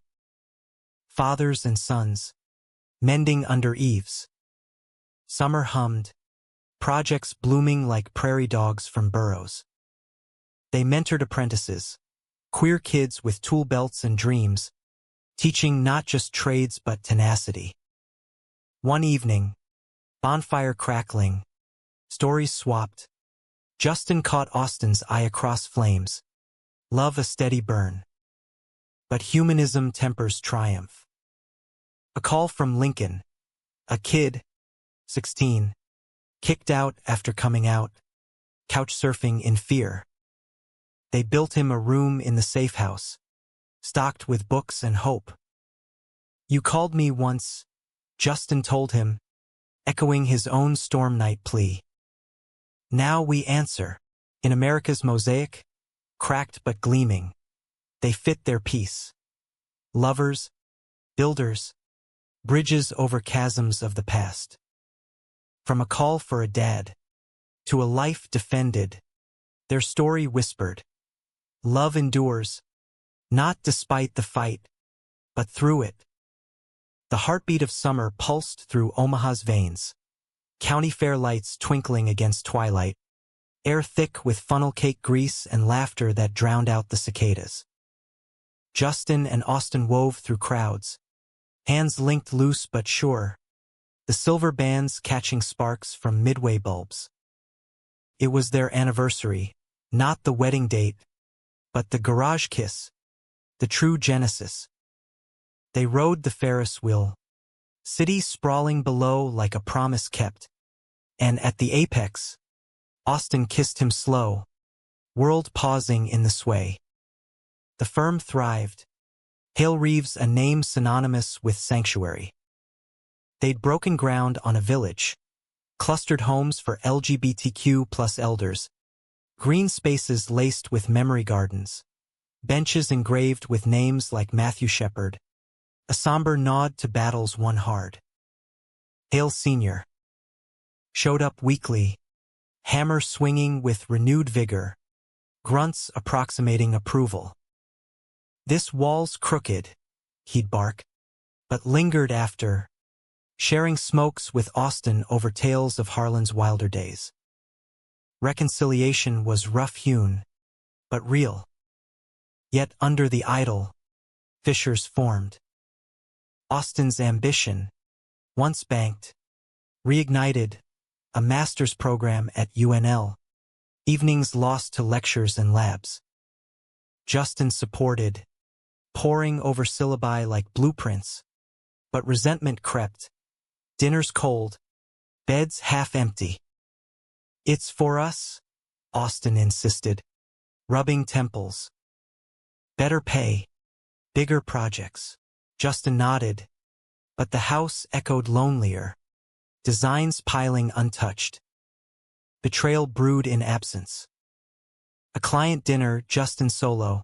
Fathers and sons, mending under eaves. Summer hummed, projects blooming like prairie dogs from burrows. They mentored apprentices, queer kids with tool belts and dreams, teaching not just trades but tenacity. One evening, bonfire crackling, stories swapped. Justin caught Austin's eye across flames. Love a steady burn. But humanism tempers triumph. A call from Lincoln. A kid, 16, kicked out after coming out, couch surfing in fear. They built him a room in the safe house, stocked with books and hope. You called me once, Justin told him, echoing his own storm night plea. Now we answer. In America's mosaic, cracked but gleaming, they fit their piece. Lovers, builders, bridges over chasms of the past. From a call for a dad, to a life defended, their story whispered. Love endures, not despite the fight, but through it. The heartbeat of summer pulsed through Omaha's veins. County fair lights twinkling against twilight, air thick with funnel cake grease and laughter that drowned out the cicadas. Justin and Austin wove through crowds, hands linked loose but sure, the silver bands catching sparks from midway bulbs. It was their anniversary, not the wedding date, but the garage kiss, the true genesis. They rode the Ferris wheel, city sprawling below like a promise kept, and at the apex, Austin kissed him slow, world pausing in the sway. The firm thrived. Hale Reeves, a name synonymous with sanctuary. They'd broken ground on a village, clustered homes for LGBTQ+ elders, green spaces laced with memory gardens, benches engraved with names like Matthew Shepard, a somber nod to battles won hard. Hale Sr. showed up weekly, hammer swinging with renewed vigor, grunts approximating approval. This wall's crooked, he'd bark, but lingered after, sharing smokes with Austin over tales of Harlan's wilder days. Reconciliation was rough-hewn, but real. Yet under the idol, fissures formed. Austin's ambition, once banked, reignited, a master's program at UNL, evenings lost to lectures and labs. Justin supported, poring over syllabi like blueprints, but resentment crept, dinners cold, beds half empty. It's for us, Austin insisted, rubbing temples. Better pay, bigger projects. Justin nodded, but the house echoed lonelier, designs piling untouched. Betrayal brewed in absence. A client dinner, Justin solo,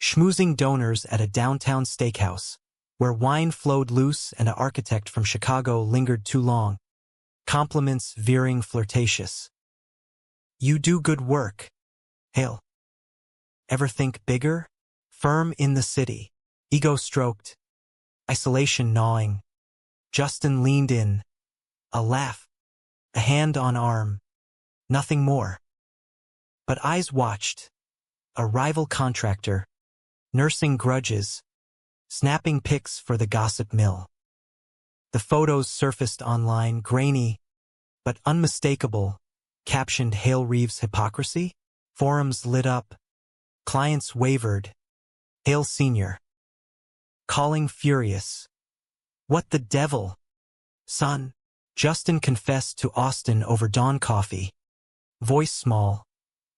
schmoozing donors at a downtown steakhouse, where wine flowed loose and an architect from Chicago lingered too long, compliments veering flirtatious. You do good work, Hale. Ever think bigger? Firm in the city, Ego stroked, isolation gnawing. Justin leaned in. A laugh. A hand on arm. Nothing more. But eyes watched. A rival contractor. Nursing grudges. Snapping pics for the gossip mill. The photos surfaced online, grainy, but unmistakable, captioned Hale Reeves' hypocrisy. Forums lit up. Clients wavered. Hale Sr. calling furious. What the devil? Son. Justin confessed to Austin over dawn coffee. Voice small.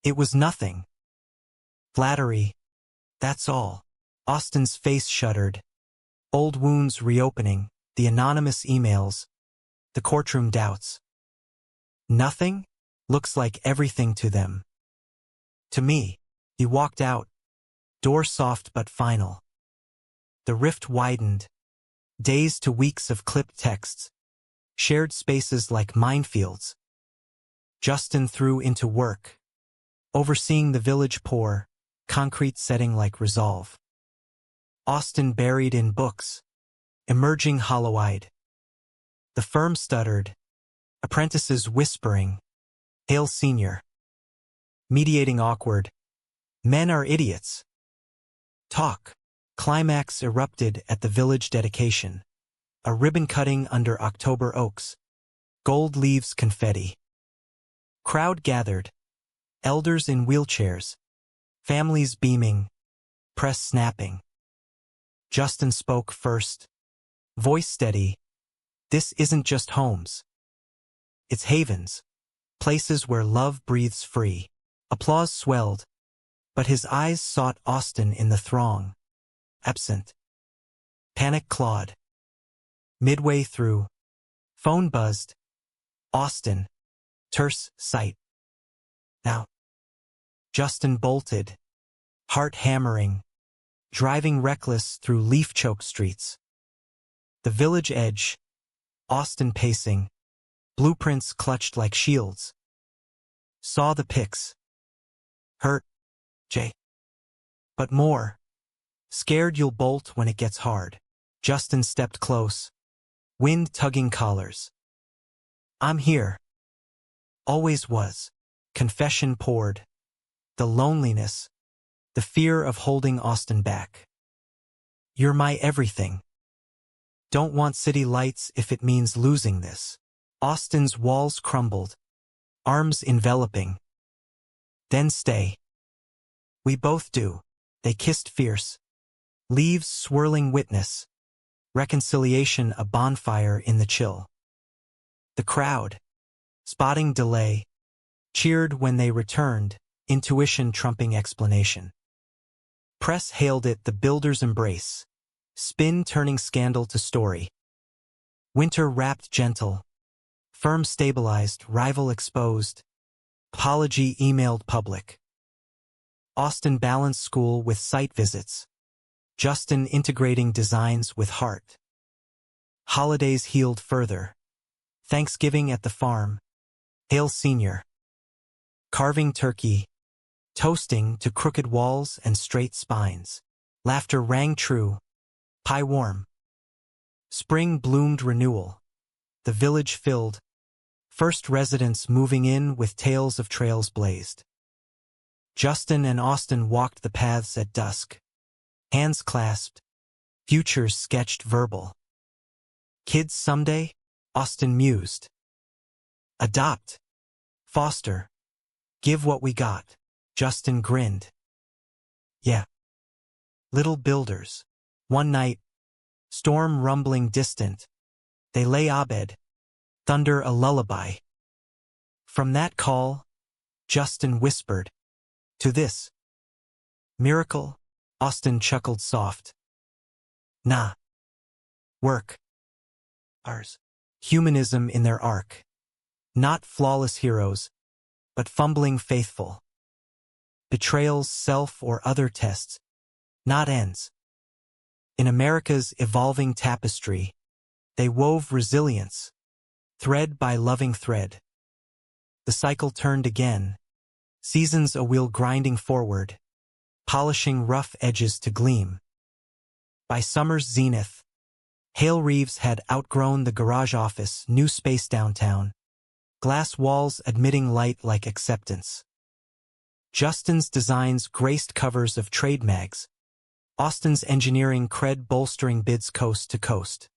It was nothing. Flattery. That's all. Austin's face shuddered. Old wounds reopening, the anonymous emails, the courtroom doubts. Nothing? Looks like everything to them. To me. He walked out. Door soft but final. The rift widened. Days to weeks of clipped texts. Shared spaces like minefields. Justin threw into work. Overseeing the village poor, concrete setting like resolve. Austin buried in books. Emerging hollow-eyed. The firm stuttered. Apprentices whispering. Hale Sr. mediating awkward. Men are idiots. Talk. Climax erupted at the village dedication. A ribbon cutting under October oaks. Gold leaves confetti. Crowd gathered. Elders in wheelchairs. Families beaming. Press snapping. Justin spoke first. Voice steady. This isn't just homes. It's havens. Places where love breathes free. Applause swelled. But his eyes sought Austin in the throng. Absent. Panic clawed. Midway through. Phone buzzed. Austin. Terse sight. Now. Justin bolted. Heart hammering. Driving reckless through leaf-choked streets. The village edge. Austin pacing. Blueprints clutched like shields. Saw the pics. Hurt. Jay. But more. Scared you'll bolt when it gets hard. Justin stepped close. Wind tugging collars. I'm here. Always was. Confession poured. The loneliness. The fear of holding Austin back. You're my everything. Don't want city lights if it means losing this. Austin's walls crumbled. Arms enveloping. Then stay. We both do. They kissed fierce. Leaves swirling witness. Reconciliation a bonfire in the chill. The crowd, spotting delay, cheered when they returned, intuition trumping explanation. Press hailed it the builder's embrace. Spin turning scandal to story. Winter wrapped gentle. Firm stabilized, rival exposed. Apology emailed public. Austin balanced school with site visits. Justin integrating designs with heart. Holidays healed further. Thanksgiving at the farm. Hale Sr. carving turkey. Toasting to crooked walls and straight spines. Laughter rang true. Pie warm. Spring bloomed renewal. The village filled. First residents moving in with tales of trails blazed. Justin and Austin walked the paths at dusk. Hands clasped. Futures sketched verbal. Kids someday? Austin mused. Adopt. Foster. Give what we got. Justin grinned. Yeah. Little builders. One night. Storm rumbling distant. They lay abed. Thunder a lullaby. From that call, Justin whispered. To this. Miracle? Austin chuckled soft. Nah. Work. Ours. Humanism in their arc. Not flawless heroes, but fumbling faithful. Betrayals, self or other tests. Not ends. In America's evolving tapestry, they wove resilience, thread by loving thread. The cycle turned again, seasons a wheel grinding forward, polishing rough edges to gleam. By summer's zenith, Hale Reeves had outgrown the garage office, new space downtown, glass walls admitting light like acceptance. Justin's designs graced covers of trade mags, Austin's engineering cred bolstering bids coast to coast.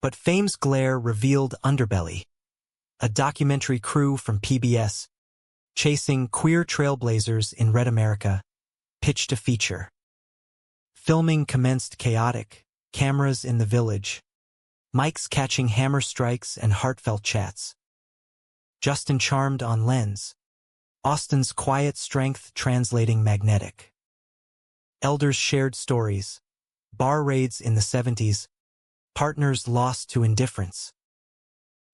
But fame's glare revealed underbelly. A documentary crew from PBS, chasing queer trailblazers in Red America, pitched a feature. Filming commenced chaotic, cameras in the village, mics catching hammer strikes and heartfelt chats. Justin charmed on lens, Austin's quiet strength translating magnetic. Elders shared stories, bar raids in the 70s, partners lost to indifference.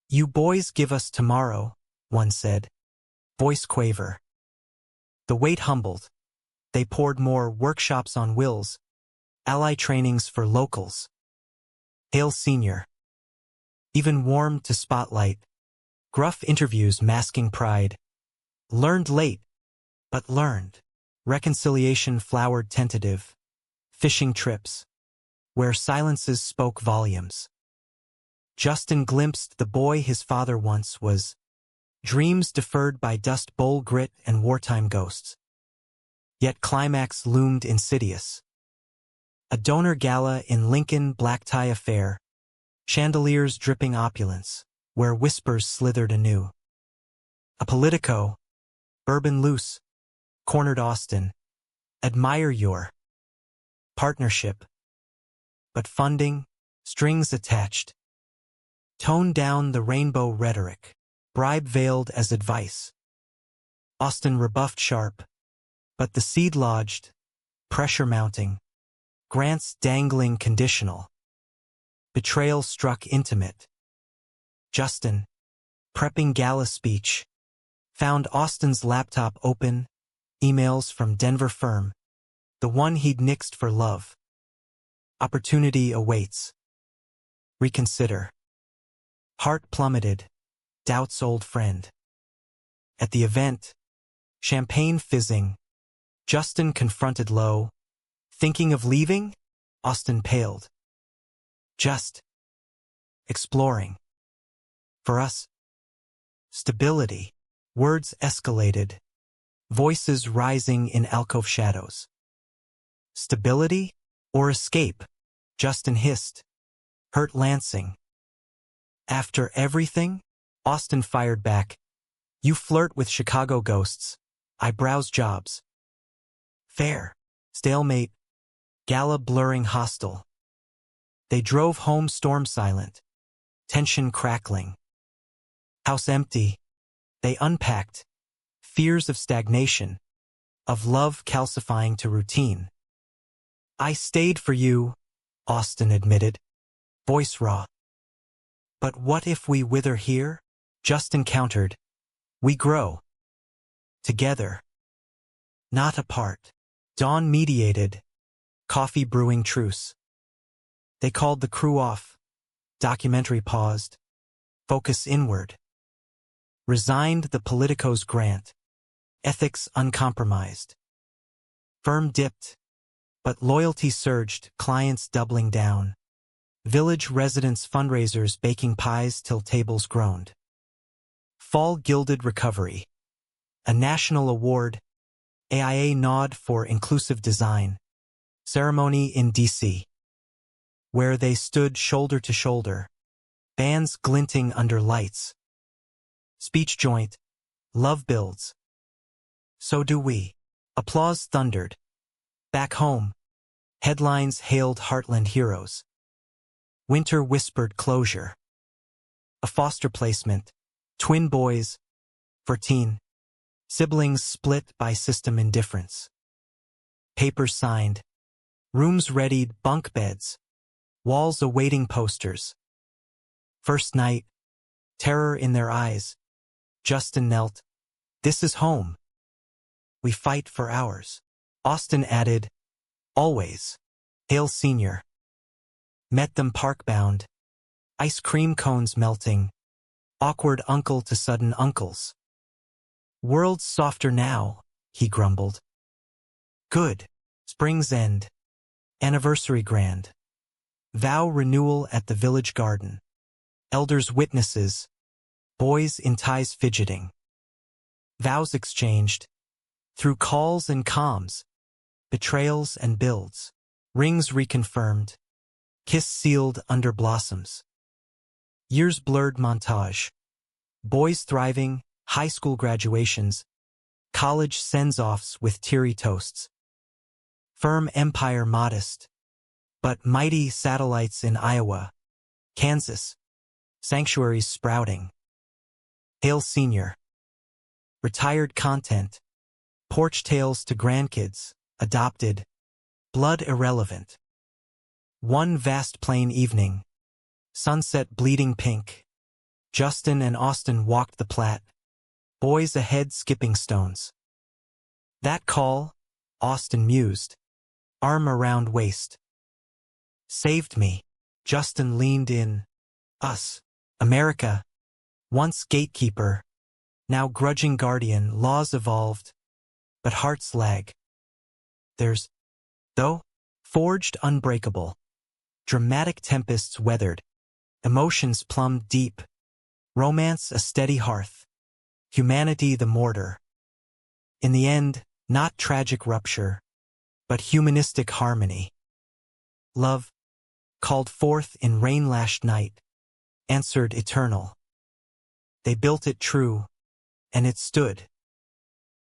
"You boys give us tomorrow," one said, voice quaver. The weight humbled. They poured more workshops on wills, ally trainings for locals. Hale Sr. even warmed to spotlight, gruff interviews masking pride. Learned late, but learned. Reconciliation flowered tentative. Fishing trips, where silences spoke volumes. Justin glimpsed the boy his father once was. Dreams deferred by Dust Bowl grit and wartime ghosts. Yet climax loomed insidious. A donor gala in Lincoln, black tie affair. Chandeliers dripping opulence, where whispers slithered anew. A Politico, bourbon loose, cornered Austin. Admire your partnership. But funding, strings attached. Tone down the rainbow rhetoric, bribe veiled as advice. Austin rebuffed sharp, but the seed lodged, pressure mounting, grants dangling conditional. Betrayal struck intimate. Justin, prepping gala speech, found Austin's laptop open, emails from Denver firm, the one he'd nixed for love. Opportunity awaits. Reconsider. Heart plummeted, doubt's old friend. At the event, champagne fizzing, Justin confronted low. Thinking of leaving? Austin paled. Just exploring. For us, stability. Words escalated, voices rising in alcove shadows. Stability or escape? Justin hissed, hurt Lansing. After everything? Austin fired back. You flirt with Chicago ghosts. I browse jobs. Fair. Stalemate. Gala blurring hostile. They drove home storm silent. Tension crackling. House empty. They unpacked. Fears of stagnation. Of love calcifying to routine. I stayed for you, Austin admitted. Voice raw. But what if we wither here? Justin countered. We grow. Together. Not apart. Dawn mediated. Coffee brewing truce. They called the crew off. Documentary paused. Focus inward. Resigned the Politico's grant. Ethics uncompromised. Firm dipped. But loyalty surged, clients doubling down. Village residents' fundraisers baking pies till tables groaned. Fall gilded recovery. A national award. AIA nod for inclusive design. Ceremony in D.C. Where they stood shoulder to shoulder. Bands glinting under lights. Speech joint. Love builds. So do we. Applause thundered. Back home. Headlines hailed Heartland heroes. Winter whispered closure. A foster placement. Twin boys. 14. Siblings split by system indifference. Papers signed. Rooms readied, bunk beds. Walls awaiting posters. First night. Terror in their eyes. Justin knelt. This is home. We fight for ours. Austin added. Always. Hale Sr. Met them park-bound. Ice cream cones melting. Awkward uncle to sudden uncles. World's softer now, he grumbled. Good. Spring's end. Anniversary grand. Vow renewal at the village garden. Elders witnesses. Boys in ties fidgeting. Vows exchanged. Through calls and comms. Betrayals and builds. Rings reconfirmed. Kiss sealed under blossoms. Years blurred montage. Boys thriving, high school graduations. College sends-offs with teary toasts. Firm empire modest. But mighty satellites in Iowa, Kansas. Sanctuaries sprouting. Hail Senior. Retired content. Porch tales to grandkids, adopted. Blood irrelevant. One vast plain evening. Sunset bleeding pink. Justin and Austin walked the Platte. Boys ahead skipping stones. That call, Austin mused. Arm around waist. Saved me. Justin leaned in. Us. America. Once gatekeeper. Now grudging guardian. Laws evolved. But hearts lag. There's, though, forged unbreakable. Dramatic tempests weathered. Emotions plumbed deep. Romance a steady hearth. Humanity the mortar. In the end, not tragic rupture, but humanistic harmony. Love, called forth in rain-lashed night, answered eternal. They built it true, and it stood.